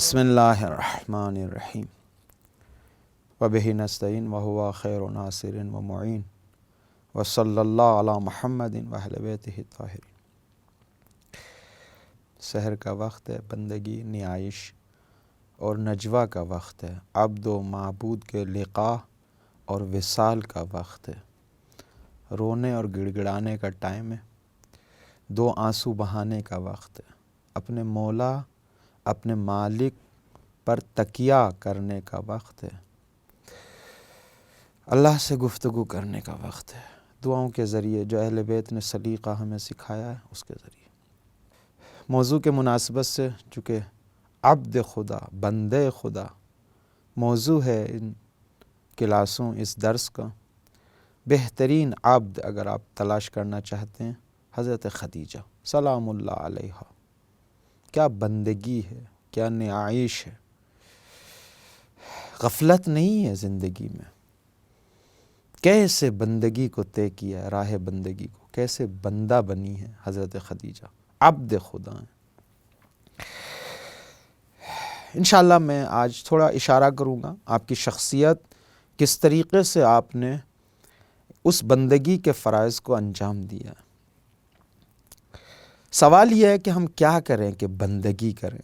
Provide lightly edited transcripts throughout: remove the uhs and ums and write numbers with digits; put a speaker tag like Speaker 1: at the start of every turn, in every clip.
Speaker 1: بسم اللہ الرحمن الرحیم وبہ نستعین وہو خیر ناصر و معین وصلی اللہ علی محمد واہل بیتہ الطاہرین۔ سحر کا وقت ہے، بندگی، نیائش اور نجوہ کا وقت ہے، عبد و معبود کے لقاء اور وصال کا وقت ہے، رونے اور گڑ گڑانے کا ٹائم ہے، دو آنسو بہانے کا وقت ہے، اپنے مولا اپنے مالک پر تکیہ کرنے کا وقت ہے، اللہ سے گفتگو کرنے کا وقت ہے، دعاؤں کے ذریعے جو اہل بیت نے سلیقہ ہمیں سکھایا ہے اس کے ذریعے۔ موضوع کے مناسبت سے چونکہ عبد خدا، بندے خدا موضوع ہے ان کلاسوں، اس درس کا، بہترین عبد اگر آپ تلاش کرنا چاہتے ہیں حضرت خدیجہ سلام اللہ علیہا۔ کیا بندگی ہے، کیا نیائش ہے، غفلت نہیں ہے زندگی میں، کیسے بندگی کو طے کیا ہے، راہ بندگی کو کیسے بندہ بنی ہے حضرت خدیجہ، عبد خدا ہیں۔ انشاءاللہ میں آج تھوڑا اشارہ کروں گا آپ کی شخصیت کس طریقے سے آپ نے اس بندگی کے فرائض کو انجام دیا ہے۔ سوال یہ ہے کہ ہم کیا کریں کہ بندگی کریں،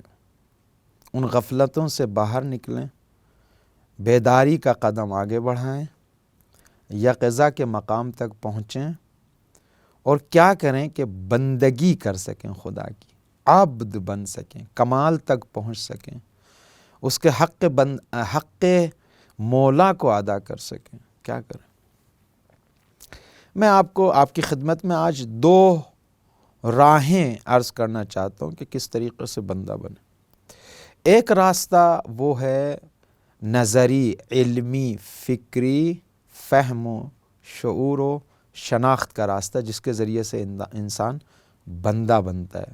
Speaker 1: ان غفلتوں سے باہر نکلیں، بیداری کا قدم آگے بڑھائیں، یقظہ کے مقام تک پہنچیں، اور کیا کریں کہ بندگی کر سکیں، خدا کی عبد بن سکیں، کمال تک پہنچ سکیں، اس کے حق مولا کو ادا کر سکیں، کیا کریں۔ میں آپ کو آپ کی خدمت میں آج دو راہیں عرض کرنا چاہتا ہوں کہ کس طریقے سے بندہ بنے۔ ایک راستہ وہ ہے نظری، علمی، فکری، فہم و شعور و شناخت کا راستہ، جس کے ذریعے سے انسان بندہ بنتا ہے۔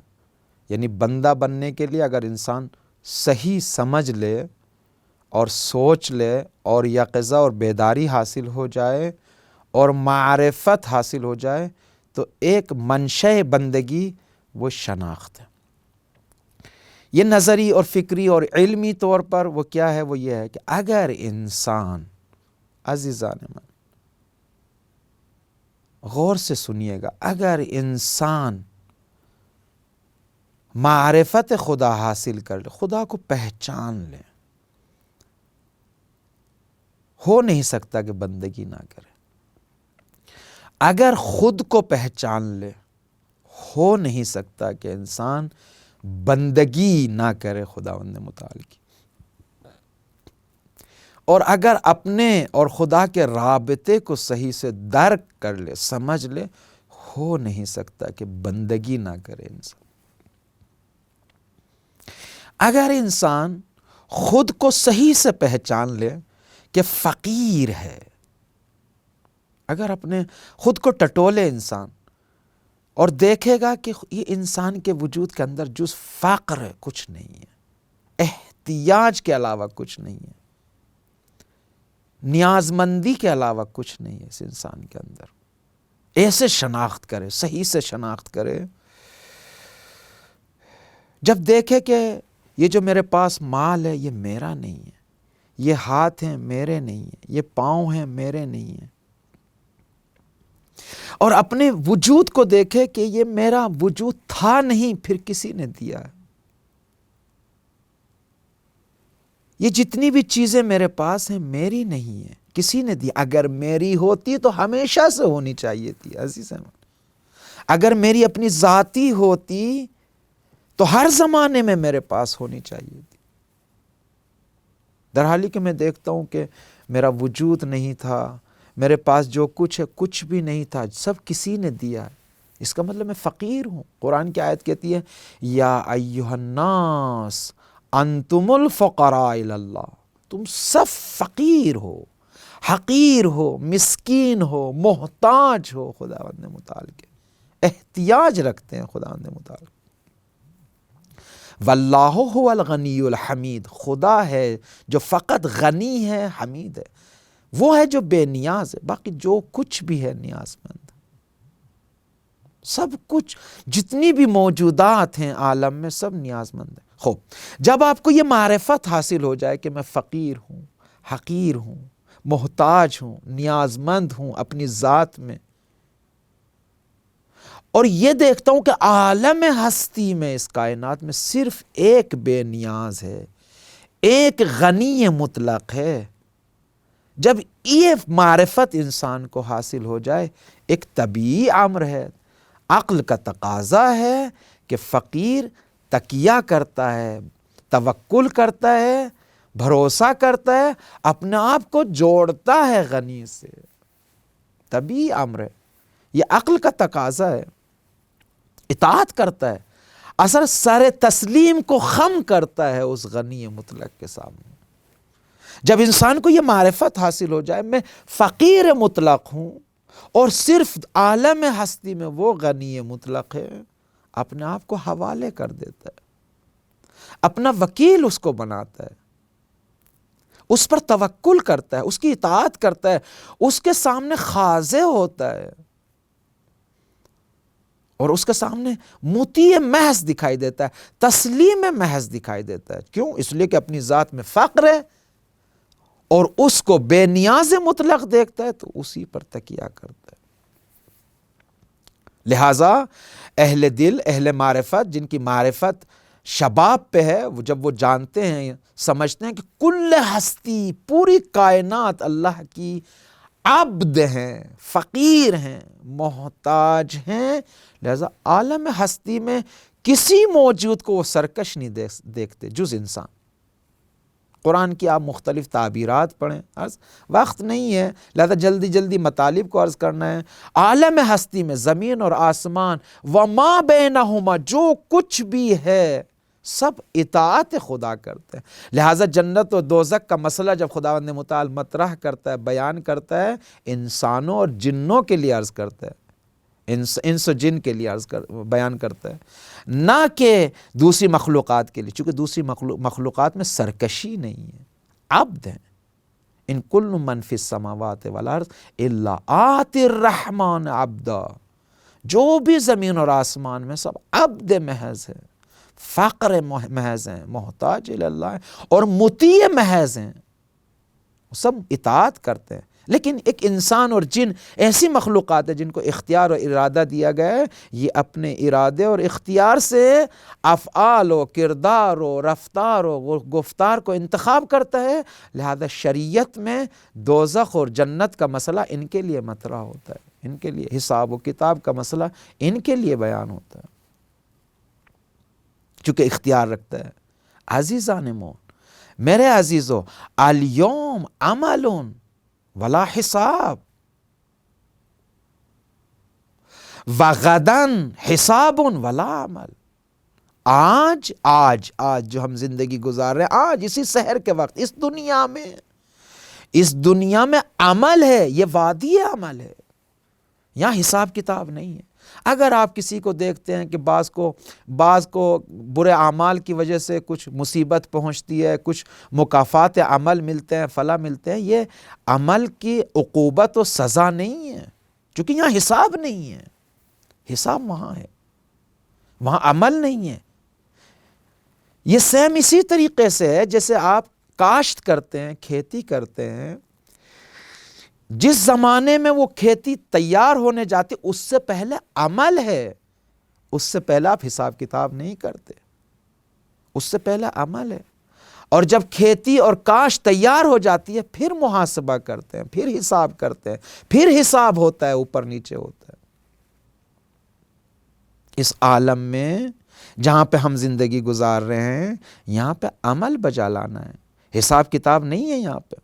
Speaker 1: یعنی بندہ بننے کے لیے اگر انسان صحیح سمجھ لے اور سوچ لے اور یقظہ اور بیداری حاصل ہو جائے اور معرفت حاصل ہو جائے تو ایک منشأ بندگی وہ شناخت ہے۔ یہ نظری اور فکری اور علمی طور پر وہ کیا ہے، وہ یہ ہے کہ اگر انسان، عزیزان من غور سے سنیے گا، اگر انسان معرفت خدا حاصل کر لے، خدا کو پہچان لے، ہو نہیں سکتا کہ بندگی نہ کرے۔ اگر خود کو پہچان لے، ہو نہیں سکتا کہ انسان بندگی نہ کرے خداوند متعال کی۔ اور اگر اپنے اور خدا کے رابطے کو صحیح سے درک کر لے، سمجھ لے، ہو نہیں سکتا کہ بندگی نہ کرے انسان۔ اگر انسان خود کو صحیح سے پہچان لے کہ فقیر ہے، اگر اپنے خود کو ٹٹولے انسان اور دیکھے گا کہ یہ انسان کے وجود کے اندر جز فقر ہے، کچھ نہیں ہے، احتیاج کے علاوہ کچھ نہیں ہے، نیاز مندی کے علاوہ کچھ نہیں ہے اس انسان کے اندر، ایسے شناخت کرے، صحیح سے شناخت کرے، جب دیکھے کہ یہ جو میرے پاس مال ہے یہ میرا نہیں ہے، یہ ہاتھ ہیں میرے نہیں ہیں، یہ پاؤں ہیں میرے نہیں ہیں، اور اپنے وجود کو دیکھے کہ یہ میرا وجود تھا نہیں، پھر کسی نے دیا ہے، یہ جتنی بھی چیزیں میرے پاس ہیں میری نہیں ہیں، کسی نے دی۔ اگر میری ہوتی تو ہمیشہ سے ہونی چاہیے تھی عزیز احمد، اگر میری اپنی ذاتی ہوتی تو ہر زمانے میں میرے پاس ہونی چاہیے تھی، درحالی کہ میں دیکھتا ہوں کہ میرا وجود نہیں تھا، میرے پاس جو کچھ ہے کچھ بھی نہیں تھا، سب کسی نے دیا ہے، اس کا مطلب میں فقیر ہوں۔ قرآن کی آیت کہتی ہے یا ایھا الناس انتم الفقراء الی اللہ، تم سب فقیر ہو، حقیر ہو، مسکین ہو، محتاج ہو خداوند متعال کے، احتیاج رکھتے ہیں خداوند متعال۔ واللہ هو الغنی الحمید، خدا ہے جو فقط غنی ہے، حمید ہے، وہ ہے جو بے نیاز ہے، باقی جو کچھ بھی ہے نیاز مند، سب کچھ جتنی بھی موجودات ہیں عالم میں سب نیاز مند ہے، خوب، جب آپ کو یہ معرفت حاصل ہو جائے کہ میں فقیر ہوں، حقیر ہوں، محتاج ہوں، نیاز مند ہوں اپنی ذات میں، اور یہ دیکھتا ہوں کہ عالم ہستی میں، اس کائنات میں صرف ایک بے نیاز ہے، ایک غنی مطلق ہے، جب یہ معرفت انسان کو حاصل ہو جائے، ایک طبیعی امر ہے، عقل کا تقاضا ہے کہ فقیر تکیہ کرتا ہے، توکل کرتا ہے، بھروسہ کرتا ہے، اپنے آپ کو جوڑتا ہے غنی سے، طبیعی امر ہے، یہ عقل کا تقاضا ہے، اطاعت کرتا ہے، اثر سر تسلیم کو خم کرتا ہے اس غنی مطلق کے سامنے۔ جب انسان کو یہ معرفت حاصل ہو جائے میں فقیر مطلق ہوں اور صرف عالم ہستی میں وہ غنی مطلق ہے، اپنے آپ کو حوالے کر دیتا ہے، اپنا وکیل اس کو بناتا ہے، اس پر توکل کرتا ہے، اس کی اطاعت کرتا ہے، اس کے سامنے خاضع ہوتا ہے، اور اس کے سامنے مطیع محض دکھائی دیتا ہے، تسلیم محض دکھائی دیتا ہے۔ کیوں؟ اس لیے کہ اپنی ذات میں فقر ہے اور اس کو بے نیاز مطلق دیکھتا ہے، تو اسی پر تکیہ کرتا ہے۔ لہٰذا اہل دل، اہل معرفت، جن کی معرفت شباب پہ ہے، وہ جب وہ جانتے ہیں، سمجھتے ہیں کہ کل ہستی، پوری کائنات اللہ کی عبد ہیں، فقیر ہیں، محتاج ہیں، لہذا عالم ہستی میں کسی موجود کو وہ سرکش نہیں دیکھتے جز انسان۔ قرآن کی آپ مختلف تعبیرات پڑھیں، وقت نہیں ہے لہذا جلدی جلدی مطالب کو عرض کرنا ہے۔ عالم ہستی میں زمین اور آسمان وما بینہما، جو کچھ بھی ہے سب اطاعت خدا کرتے ہیں، لہٰذا جنت و دوزخ کا مسئلہ جب خداوند متعال مطرح کرتا ہے، بیان کرتا ہے، انسانوں اور جنوں کے لیے عرض کرتا ہے، انس و جن کے لیے بیان کرتا ہے، نہ کہ دوسری مخلوقات کے لیے، چونکہ دوسری مخلوقات میں سرکشی نہیں ہے، عبد ہیں۔ ان کل من فی السماوات والارض الا آتی الرحمن عبدا، جو بھی زمین اور آسمان میں سب عبد محض ہے، فقر محض ہیں، محتاج اللہ اور مطیع محض ہیں، سب اطاعت کرتے ہیں۔ لیکن ایک انسان اور جن ایسی مخلوقات ہیں جن کو اختیار اور ارادہ دیا گیا ہے، یہ اپنے ارادے اور اختیار سے افعال و کردار و رفتار و گفتار کو انتخاب کرتا ہے، لہذا شریعت میں دوزخ اور جنت کا مسئلہ ان کے لیے مطرح ہوتا ہے، ان کے لیے حساب و کتاب کا مسئلہ ان کے لیے بیان ہوتا ہے، چونکہ اختیار رکھتا ہے۔ عزیزان مومن، میرے عزیزو، الیوم عمل ولا حساب وغدن حساب ولا عمل، آج جو ہم زندگی گزار رہے ہیں، آج اسی سحر کے وقت اس دنیا میں عمل ہے، یہ وادی عمل ہے، یہاں حساب کتاب نہیں ہے۔ اگر آپ کسی کو دیکھتے ہیں کہ بعض کو برے اعمال کی وجہ سے کچھ مصیبت پہنچتی ہے، کچھ مکافات عمل ملتے ہیں، فلاں ملتے ہیں، یہ عمل کی عقوبت و سزا نہیں ہے، چونکہ یہاں حساب نہیں ہے، حساب وہاں ہے، وہاں عمل نہیں ہے۔ یہ سیم اسی طریقے سے ہے جیسے آپ کاشت کرتے ہیں، کھیتی کرتے ہیں، جس زمانے میں وہ کھیتی تیار ہونے جاتی اس سے پہلے عمل ہے، اس سے پہلے آپ حساب کتاب نہیں کرتے، اس سے پہلے عمل ہے، اور جب کھیتی اور کاشت تیار ہو جاتی ہے پھر محاسبہ کرتے ہیں، پھر حساب کرتے ہیں، پھر حساب ہوتا ہے، اوپر نیچے ہوتا ہے۔ اس عالم میں جہاں پہ ہم زندگی گزار رہے ہیں، یہاں پہ عمل بجا لانا ہے، حساب کتاب نہیں ہے یہاں پہ۔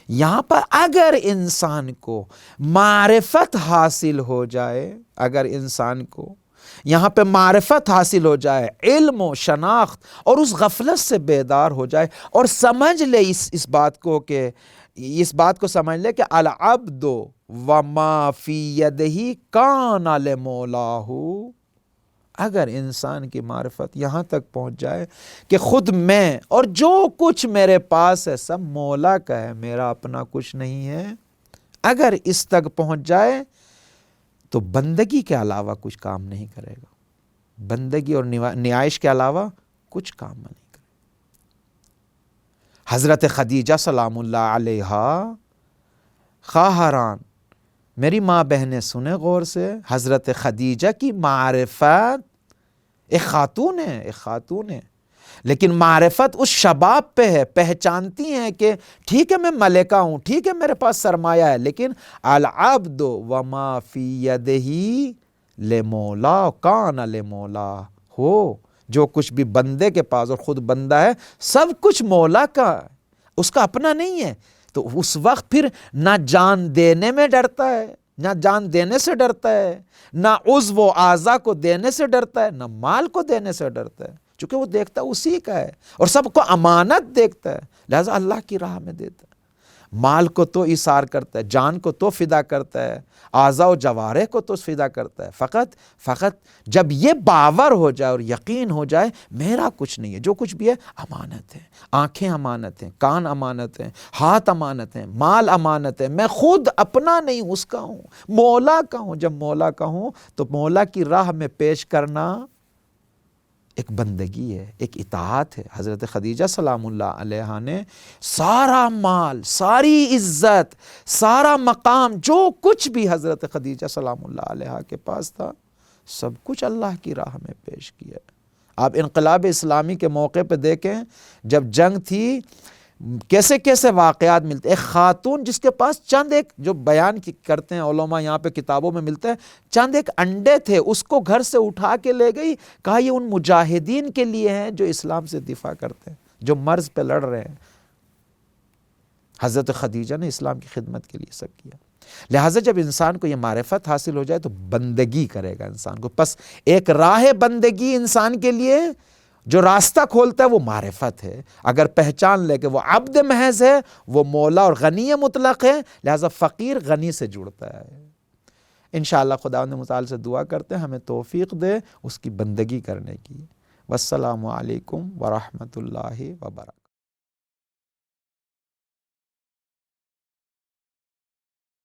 Speaker 1: یہاں پر اگر انسان کو معرفت حاصل ہو جائے، اگر انسان کو یہاں پہ معرفت حاصل ہو جائے، علم و شناخت، اور اس غفلت سے بیدار ہو جائے اور سمجھ لے اس بات کو سمجھ لے کہ العبد وما فی یدہ کان لمولاہ، اگر انسان کی معرفت یہاں تک پہنچ جائے کہ خود میں اور جو کچھ میرے پاس ہے سب مولا کا ہے، میرا اپنا کچھ نہیں ہے، اگر اس تک پہنچ جائے تو بندگی کے علاوہ کچھ کام نہیں کرے گا، بندگی اور نیائش کے علاوہ کچھ کام نہیں کرے۔ حضرت خدیجہ سلام اللہ علیہا خواہران، میری ماں بہنیں سنیں غور سے، حضرت خدیجہ کی معرفت ایک خاتون ہے، ایک خاتون ہے، لیکن معرفت اس شباب پہ ہے، پہچانتی ہیں کہ ٹھیک ہے میں ملکہ ہوں، ٹھیک ہے میرے پاس سرمایہ ہے، لیکن العبد وما فی یدہ لمولا کان لمولا ہو، جو کچھ بھی بندے کے پاس، اور خود بندہ ہے، سب کچھ مولا کا ہے، اس کا اپنا نہیں ہے۔ تو اس وقت پھر نہ جان دینے میں ڈرتا ہے، نہ جان دینے سے ڈرتا ہے، نہ عضو و اعضاء کو دینے سے ڈرتا ہے، نہ مال کو دینے سے ڈرتا ہے، چونکہ وہ دیکھتا ہے اسی کا ہے، اور سب کو امانت دیکھتا ہے، لہذا اللہ کی راہ میں دیتا ہے۔ مال کو تو ایثار کرتا ہے، جان کو تو فدا کرتا ہے، اعضاء و جوارح کو تو فدا کرتا ہے، فقط جب یہ باور ہو جائے اور یقین ہو جائے میرا کچھ نہیں ہے، جو کچھ بھی ہے امانت ہے، آنکھیں امانت ہیں، کان امانت ہیں، ہاتھ امانت ہیں، مال امانت ہے، میں خود اپنا نہیں اس کا ہوں، مولا کا ہوں۔ جب مولا کا ہوں تو مولا کی راہ میں پیش کرنا ایک بندگی ہے، ایک اطاعت ہے۔ حضرت خدیجہ سلام اللہ علیہا نے سارا مال، ساری عزت، سارا مقام، جو کچھ بھی حضرت خدیجہ سلام اللہ علیہا کے پاس تھا، سب کچھ اللہ کی راہ میں پیش کیا۔ آپ انقلاب اسلامی کے موقع پہ دیکھیں، جب جنگ تھی کیسے کیسے واقعات ملتے، ایک خاتون جس کے پاس چند ایک، جو بیان کرتے ہیں علماء یہاں پہ کتابوں میں ملتے ہیں، چند ایک انڈے تھے، اس کو گھر سے اٹھا کے لے گئی، کہا یہ ان مجاہدین کے لیے ہیں جو اسلام سے دفاع کرتے ہیں، جو مرض پہ لڑ رہے ہیں۔ حضرت خدیجہ نے اسلام کی خدمت کے لیے سب کیا۔ لہٰذا جب انسان کو یہ معرفت حاصل ہو جائے تو بندگی کرے گا انسان کو۔ پس ایک راہ بندگی انسان کے لیے جو راستہ کھولتا ہے وہ معرفت ہے۔ اگر پہچان لے کہ وہ عبد محض ہے، وہ مولا اور غنی مطلق ہے، لہذا فقیر غنی سے جڑتا ہے۔ انشاءاللہ خداوند متعال سے دعا کرتے ہیں ہمیں توفیق دے اس کی بندگی کرنے کی۔ والسلام علیکم ورحمۃ اللہ وبرکاتہ۔